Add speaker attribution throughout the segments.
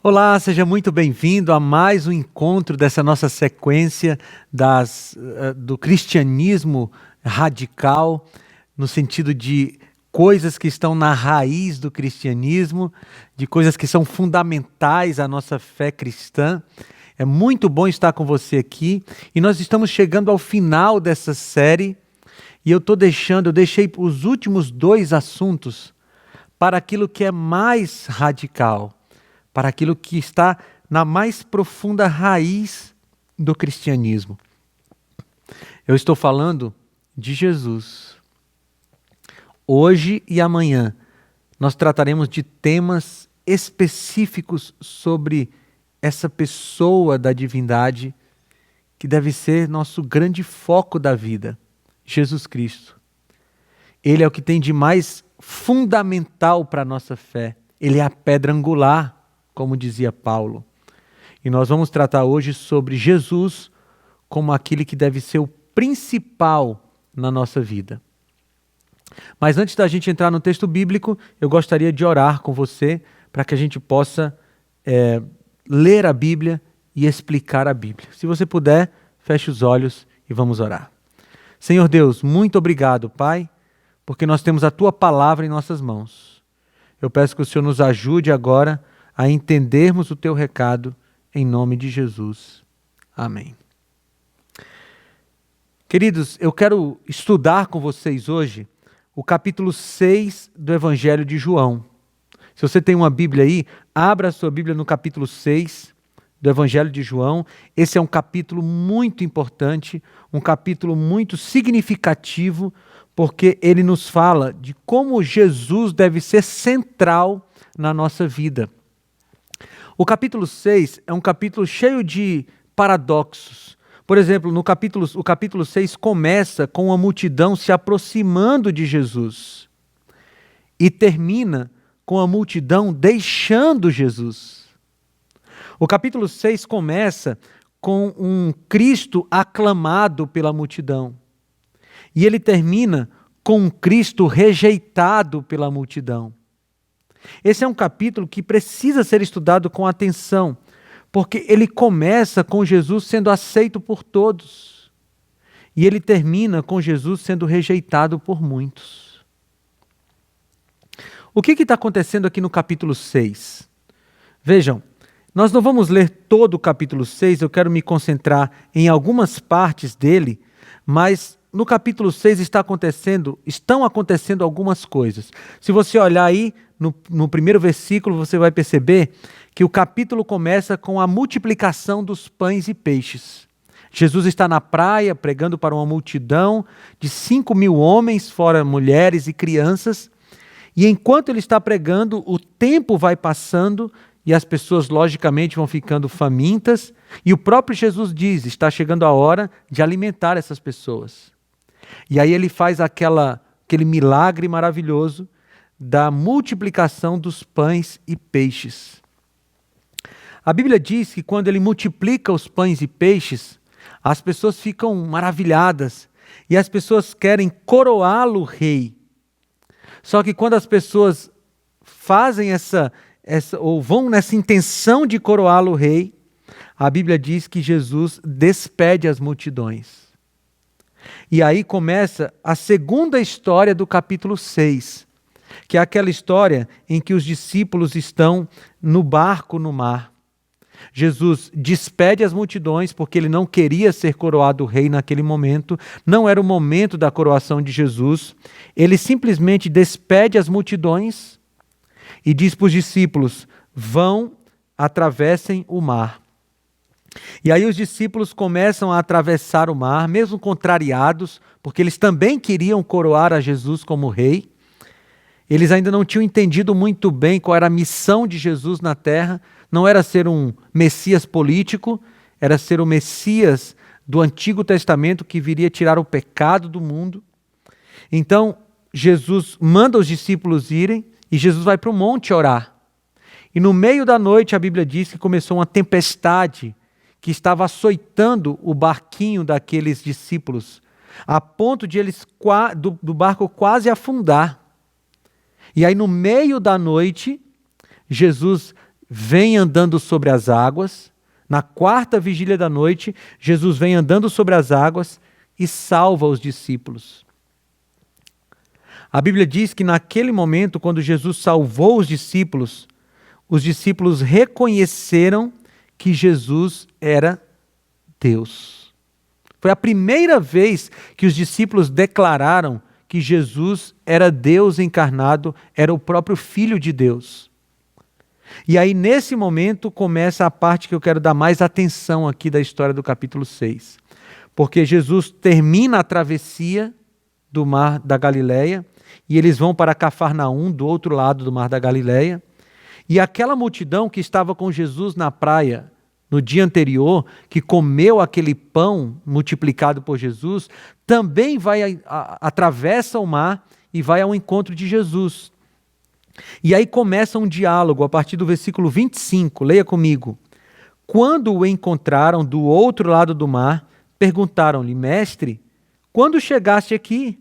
Speaker 1: Olá, seja muito bem-vindo a mais um encontro dessa nossa sequência do cristianismo radical, no sentido de coisas que estão na raiz do cristianismo, de coisas que são fundamentais à nossa fé cristã. É muito bom estar com você aqui e nós estamos chegando ao final dessa série e eu deixei os últimos 2 assuntos para aquilo que é mais radical, para aquilo que está na mais profunda raiz do cristianismo. Eu estou falando de Jesus. Hoje e amanhã nós trataremos de temas específicos sobre essa pessoa da divindade que deve ser nosso grande foco da vida, Jesus Cristo. Ele é o que tem de mais fundamental para a nossa fé. Ele é a pedra angular, como dizia Paulo. E nós vamos tratar hoje sobre Jesus como aquele que deve ser o principal na nossa vida. Mas antes da gente entrar no texto bíblico, eu gostaria de orar com você para que a gente possa ler a Bíblia e explicar a Bíblia. Se você puder, feche os olhos e vamos orar. Senhor Deus, muito obrigado, Pai, porque nós temos a Tua palavra em nossas mãos. Eu peço que o Senhor nos ajude agora a entendermos o Teu recado, em nome de Jesus. Amém. Queridos, eu quero estudar com vocês hoje o capítulo 6 do Evangelho de João. Se você tem uma Bíblia aí, abra a sua Bíblia no capítulo 6 do Evangelho de João. Esse é um capítulo muito importante, um capítulo muito significativo, porque ele nos fala de como Jesus deve ser central na nossa vida. O capítulo 6 é um capítulo cheio de paradoxos. Por exemplo, o capítulo 6 começa com uma multidão se aproximando de Jesus e termina com a multidão deixando Jesus. O capítulo 6 começa com um Cristo aclamado pela multidão e ele termina com um Cristo rejeitado pela multidão. Esse é um capítulo que precisa ser estudado com atenção, porque ele começa com Jesus sendo aceito por todos e ele termina com Jesus sendo rejeitado por muitos. O que está acontecendo aqui no capítulo 6? Vejam, nós não vamos ler todo o capítulo 6, eu quero me concentrar em algumas partes dele, mas no capítulo 6 estão acontecendo algumas coisas. Se você olhar aí, no primeiro versículo, você vai perceber que o capítulo começa com a multiplicação dos pães e peixes. Jesus está na praia pregando para uma multidão de 5.000 homens, fora mulheres e crianças, e enquanto ele está pregando, o tempo vai passando e as pessoas logicamente vão ficando famintas, e o próprio Jesus diz, está chegando a hora de alimentar essas pessoas. E aí ele faz aquele milagre maravilhoso da multiplicação dos pães e peixes. A Bíblia diz que quando ele multiplica os pães e peixes, as pessoas ficam maravilhadas e as pessoas querem coroá-lo rei. Só que quando as pessoas fazem ou vão nessa intenção de coroá-lo rei, a Bíblia diz que Jesus despede as multidões. E aí começa a segunda história do capítulo 6, que é aquela história em que os discípulos estão no barco no mar. Jesus despede as multidões porque ele não queria ser coroado rei naquele momento, não era o momento da coroação de Jesus. Ele simplesmente despede as multidões e diz para os discípulos: vão, atravessem o mar. E aí os discípulos começam a atravessar o mar, mesmo contrariados, porque eles também queriam coroar a Jesus como rei. Eles ainda não tinham entendido muito bem qual era a missão de Jesus na terra. Não era ser um Messias político, era ser o Messias do Antigo Testamento que viria tirar o pecado do mundo. Então, Jesus manda os discípulos irem e Jesus vai para o monte orar. E no meio da noite, a Bíblia diz que começou uma tempestade que estava açoitando o barquinho daqueles discípulos, a ponto de eles do barco quase afundar. E aí, no meio da noite, Jesus vem andando sobre as águas. Na quarta vigília da noite, Jesus vem andando sobre as águas e salva os discípulos. A Bíblia diz que naquele momento, quando Jesus salvou os discípulos reconheceram que Jesus era Deus. Foi a primeira vez que os discípulos declararam que Jesus era Deus encarnado, era o próprio Filho de Deus. E aí, nesse momento, começa a parte que eu quero dar mais atenção aqui da história do capítulo 6. Porque Jesus termina a travessia do mar da Galileia e eles vão para Cafarnaum, do outro lado do mar da Galileia. E aquela multidão que estava com Jesus na praia no dia anterior, que comeu aquele pão multiplicado por Jesus, também atravessa o mar e vai ao encontro de Jesus. E aí começa um diálogo a partir do versículo 25, leia comigo. Quando o encontraram do outro lado do mar, perguntaram-lhe: Mestre, quando chegaste aqui?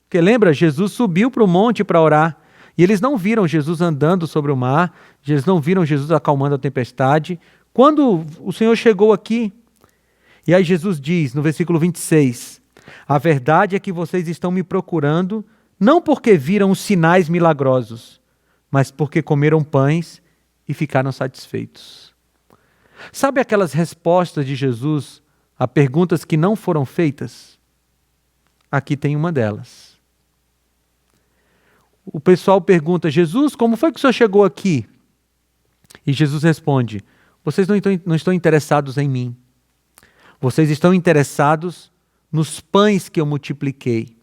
Speaker 1: Porque lembra, Jesus subiu para o monte para orar, e eles não viram Jesus andando sobre o mar, eles não viram Jesus acalmando a tempestade. Quando o Senhor chegou aqui? E aí Jesus diz, no versículo 26, a verdade é que vocês estão me procurando, não porque viram os sinais milagrosos, mas porque comeram pães e ficaram satisfeitos. Sabe aquelas respostas de Jesus a perguntas que não foram feitas? Aqui tem uma delas. O pessoal pergunta: Jesus, como foi que o Senhor chegou aqui? E Jesus responde: vocês não estão interessados em mim. Vocês estão interessados nos pães que eu multipliquei.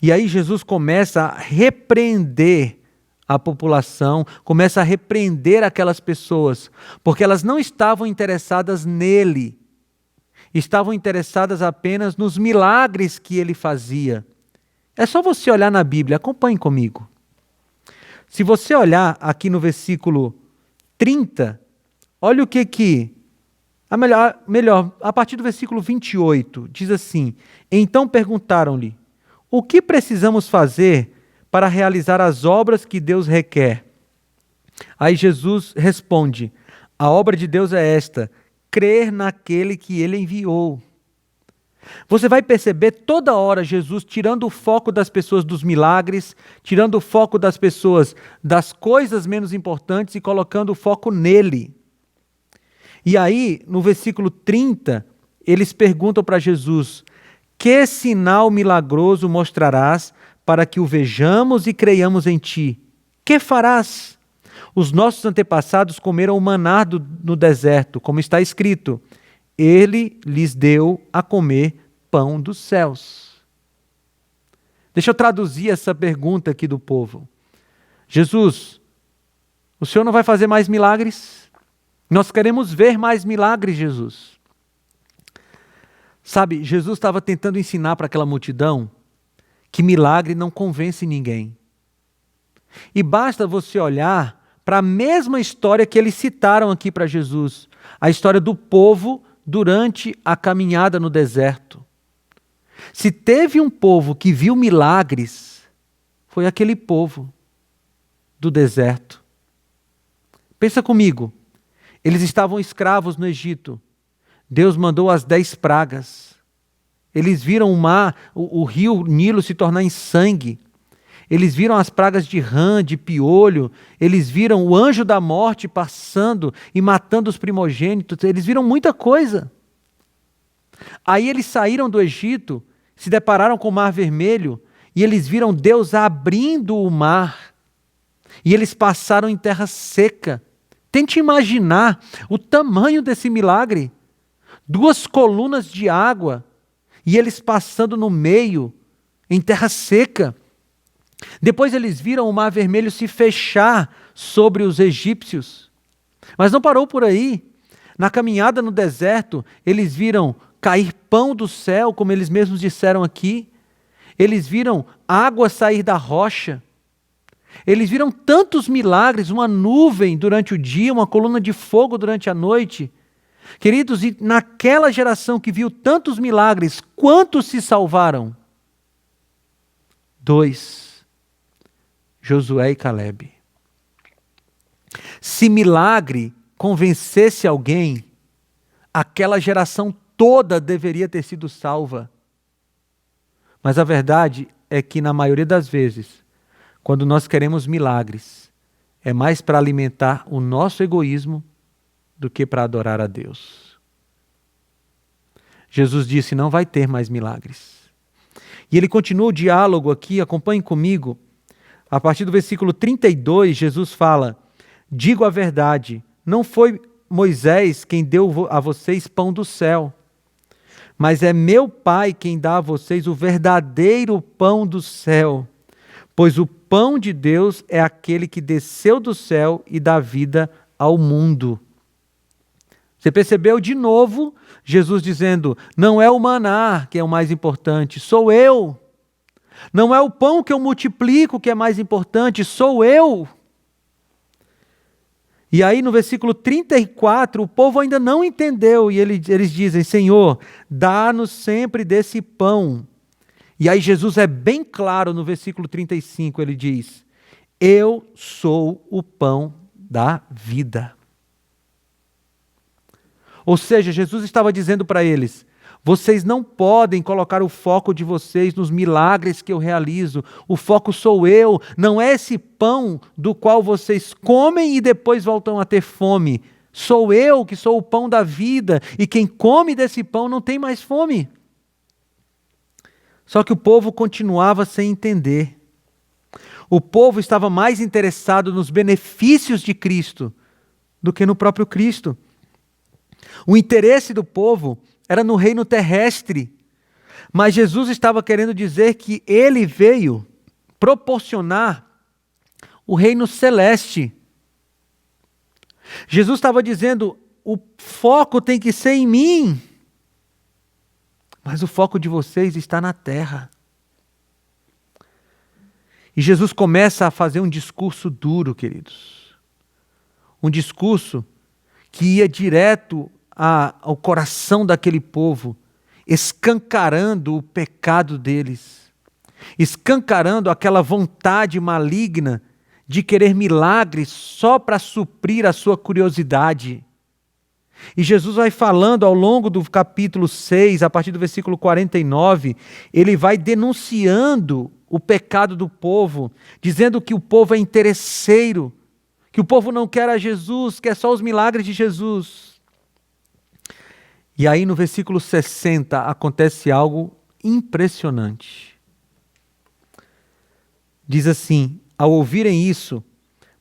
Speaker 1: E aí Jesus começa a repreender a população, começa a repreender aquelas pessoas, porque elas não estavam interessadas nele, estavam interessadas apenas nos milagres que ele fazia. É só você olhar na Bíblia, acompanhe comigo. Se você olhar aqui no versículo 30, olha o que melhor, a partir do versículo 28, diz assim: então perguntaram-lhe, o que precisamos fazer para realizar as obras que Deus requer? Aí Jesus responde: a obra de Deus é esta, crer naquele que ele enviou. Você vai perceber toda hora Jesus tirando o foco das pessoas dos milagres, tirando o foco das pessoas das coisas menos importantes e colocando o foco nele. E aí, no versículo 30, eles perguntam para Jesus: que sinal milagroso mostrarás para que o vejamos e creiamos em ti? Que farás? Os nossos antepassados comeram o maná no deserto, como está escrito: ele lhes deu a comer pão dos céus. Deixa eu traduzir essa pergunta aqui do povo. Jesus, o Senhor não vai fazer mais milagres? Nós queremos ver mais milagres, Jesus. Sabe, Jesus estava tentando ensinar para aquela multidão que milagre não convence ninguém. E basta você olhar para a mesma história que eles citaram aqui para Jesus, a história do povo durante a caminhada no deserto. Se teve um povo que viu milagres, foi aquele povo do deserto. Pensa comigo, eles estavam escravos no Egito. Deus mandou as 10 pragas. Eles viram o mar, o rio Nilo se tornar em sangue. Eles viram as pragas de rã, de piolho. Eles viram o anjo da morte passando e matando os primogênitos. Eles viram muita coisa. Aí eles saíram do Egito, se depararam com o Mar Vermelho e eles viram Deus abrindo o mar. E eles passaram em terra seca. Tente imaginar o tamanho desse milagre. 2 colunas de água e eles passando no meio, em terra seca. Depois eles viram o Mar Vermelho se fechar sobre os egípcios. Mas não parou por aí. Na caminhada no deserto, eles viram cair pão do céu, como eles mesmos disseram aqui. Eles viram água sair da rocha. Eles viram tantos milagres, uma nuvem durante o dia, uma coluna de fogo durante a noite. Queridos, e naquela geração que viu tantos milagres, quantos se salvaram? 2, Josué e Calebe. Se milagre convencesse alguém, aquela geração toda deveria ter sido salva. Mas a verdade é que na maioria das vezes, quando nós queremos milagres, é mais para alimentar o nosso egoísmo do que para adorar a Deus. Jesus disse, não vai ter mais milagres. E ele continua o diálogo aqui, acompanhem comigo. A partir do versículo 32, Jesus fala, digo a verdade, não foi Moisés quem deu a vocês pão do céu, mas é meu Pai quem dá a vocês o verdadeiro pão do céu, pois o pão de Deus é aquele que desceu do céu e dá vida ao mundo. Você percebeu de novo Jesus dizendo, não é o maná que é o mais importante, sou eu. Não é o pão que eu multiplico que é mais importante, sou eu. E aí no versículo 34, o povo ainda não entendeu e eles dizem, Senhor, dá-nos sempre desse pão. E aí Jesus é bem claro no versículo 35, ele diz, eu sou o pão da vida. Ou seja, Jesus estava dizendo para eles, vocês não podem colocar o foco de vocês nos milagres que eu realizo. O foco sou eu, não é esse pão do qual vocês comem e depois voltam a ter fome. Sou eu que sou o pão da vida e quem come desse pão não tem mais fome. Só que o povo continuava sem entender. O povo estava mais interessado nos benefícios de Cristo do que no próprio Cristo. O interesse do povo era no reino terrestre, mas Jesus estava querendo dizer que ele veio proporcionar o reino celeste. Jesus estava dizendo, o foco tem que ser em mim, mas o foco de vocês está na terra. E Jesus começa a fazer um discurso duro, queridos. Um discurso que ia direto ao coração daquele povo, escancarando o pecado deles, escancarando aquela vontade maligna de querer milagres só para suprir a sua curiosidade. E Jesus vai falando ao longo do capítulo 6, a partir do versículo 49, ele vai denunciando o pecado do povo, dizendo que o povo é interesseiro, que o povo não quer a Jesus, quer só os milagres de Jesus. E aí no versículo 60 acontece algo impressionante. Diz assim, ao ouvirem isso,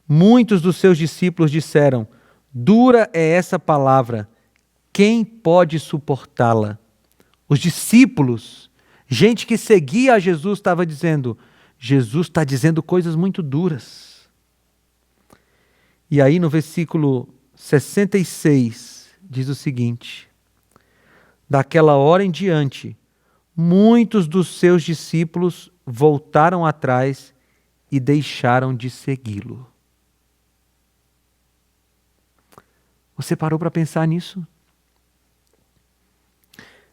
Speaker 1: muitos dos seus discípulos disseram, dura é essa palavra, quem pode suportá-la? Os discípulos, gente que seguia a Jesus, estava dizendo, Jesus está dizendo coisas muito duras. E aí no versículo 66 diz o seguinte, daquela hora em diante, muitos dos seus discípulos voltaram atrás e deixaram de segui-lo. Você parou para pensar nisso?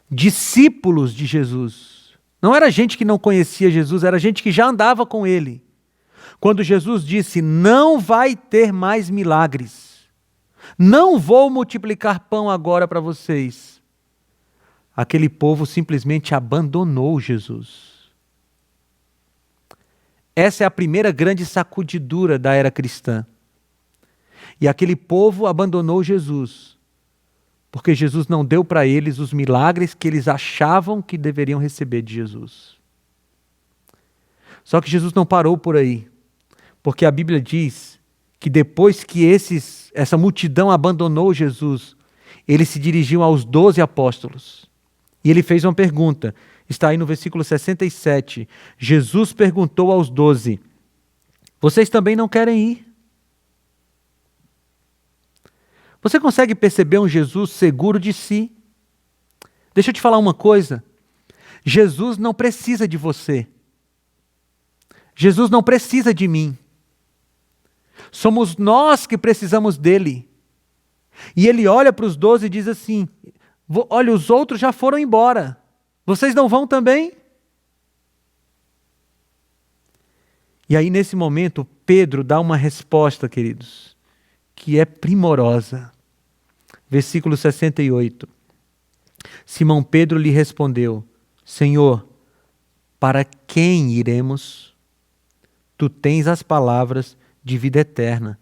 Speaker 1: Discípulos de Jesus. Não era gente que não conhecia Jesus, era gente que já andava com ele. quando Jesus disse: não vai ter mais milagres, não vou multiplicar pão agora para vocês, aquele povo simplesmente abandonou Jesus. Essa é a primeira grande sacudidura da era cristã. E aquele povo abandonou Jesus, porque Jesus não deu para eles os milagres que eles achavam que deveriam receber de Jesus. Só que Jesus não parou por aí, porque a Bíblia diz que depois que essa multidão abandonou Jesus, ele se dirigiu aos 12 apóstolos. E ele fez uma pergunta, está aí no versículo 67. Jesus perguntou aos 12, vocês também não querem ir? Você consegue perceber um Jesus seguro de si? Deixa eu te falar uma coisa. Jesus não precisa de você. Jesus não precisa de mim. Somos nós que precisamos dele. E ele olha para os 12 e diz assim: olha, os outros já foram embora. Vocês não vão também? E aí, nesse momento, Pedro dá uma resposta, queridos, que é primorosa. Versículo 68. Simão Pedro lhe respondeu: Senhor, para quem iremos? Tu tens as palavras de vida eterna.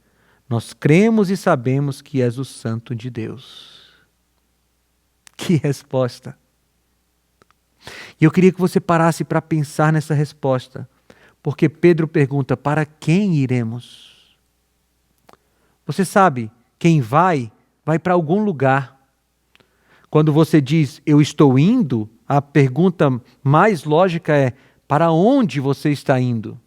Speaker 1: Nós cremos e sabemos que és o Santo de Deus. Que resposta! E eu queria que você parasse para pensar nessa resposta, porque Pedro pergunta: para quem iremos? Você sabe, quem vai para algum lugar. Quando você diz eu estou indo, a pergunta mais lógica é: para onde você está indo?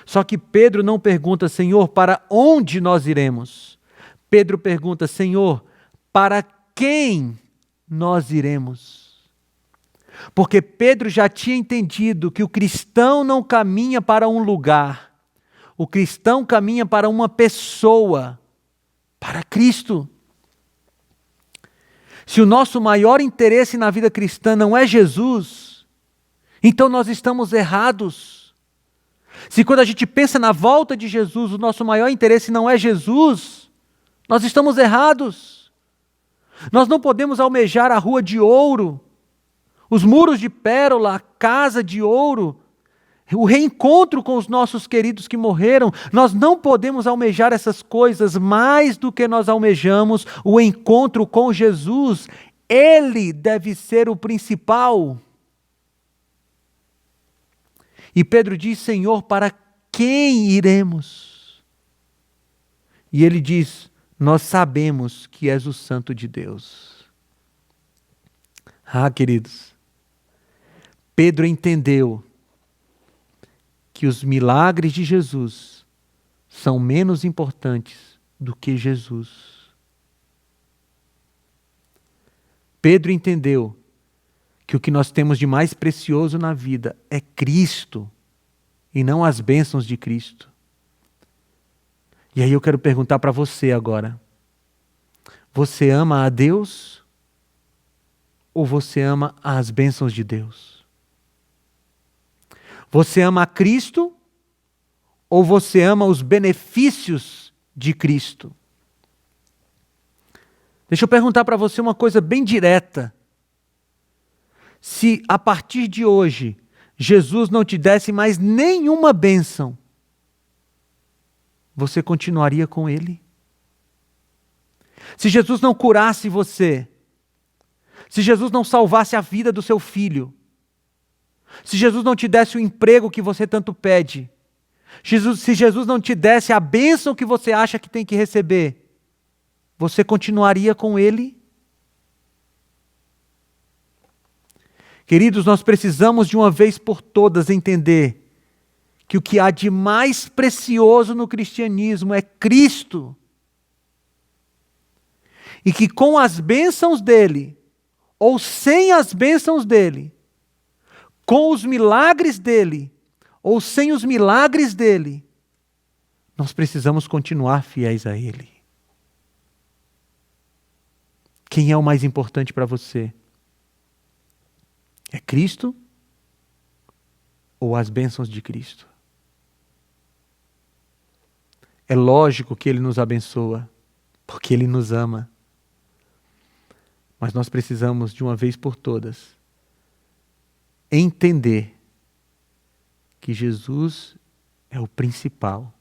Speaker 1: Só que Pedro não pergunta: Senhor, para onde nós iremos? Pedro pergunta: Senhor, para quem nós iremos? Porque Pedro já tinha entendido que o cristão não caminha para um lugar, o cristão caminha para uma pessoa, para Cristo. Se o nosso maior interesse na vida cristã não é Jesus, então nós estamos errados. Se quando a gente pensa na volta de Jesus, o nosso maior interesse não é Jesus, nós estamos errados. Nós não podemos almejar a rua de ouro, os muros de pérola, a casa de ouro, o reencontro com os nossos queridos que morreram. Nós não podemos almejar essas coisas mais do que nós almejamos o encontro com Jesus. Ele deve ser o principal. E Pedro diz: Senhor, para quem iremos? E ele diz: nós sabemos que és o Santo de Deus. Ah, queridos, Pedro entendeu que os milagres de Jesus são menos importantes do que Jesus. Pedro entendeu que o que nós temos de mais precioso na vida é Cristo e não as bênçãos de Cristo. E aí eu quero perguntar para você agora: você ama a Deus ou você ama as bênçãos de Deus? Você ama a Cristo ou você ama os benefícios de Cristo? Deixa eu perguntar para você uma coisa bem direta. Se a partir de hoje Jesus não te desse mais nenhuma bênção, você continuaria com Ele? Se Jesus não curasse você, se Jesus não salvasse a vida do seu filho, se Jesus não te desse o emprego que você tanto pede, se Jesus não te desse a bênção que você acha que tem que receber, você continuaria com Ele? Queridos, nós precisamos de uma vez por todas entender que o que há de mais precioso no cristianismo é Cristo. E que com as bênçãos dele, ou sem as bênçãos dele, com os milagres dele, ou sem os milagres dele, nós precisamos continuar fiéis a ele. Quem é o mais importante para você? É Cristo ou as bênçãos de Cristo? É lógico que Ele nos abençoa, porque Ele nos ama. Mas nós precisamos, de uma vez por todas, entender que Jesus é o principal,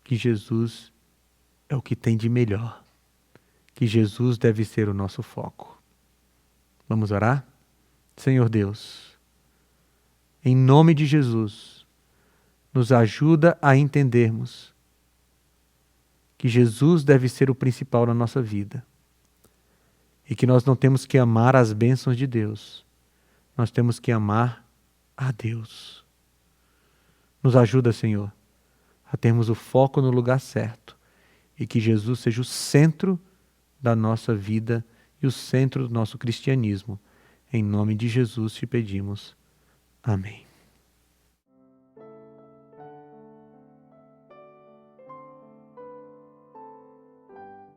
Speaker 1: que Jesus é o que tem de melhor, que Jesus deve ser o nosso foco. Vamos orar? Senhor Deus, em nome de Jesus, nos ajuda a entendermos que Jesus deve ser o principal na nossa vida e que nós não temos que amar as bênçãos de Deus, nós temos que amar a Deus. Nos ajuda, Senhor, a termos o foco no lugar certo e que Jesus seja o centro da nossa vida e o centro do nosso cristianismo. Em nome de Jesus te pedimos. Amém.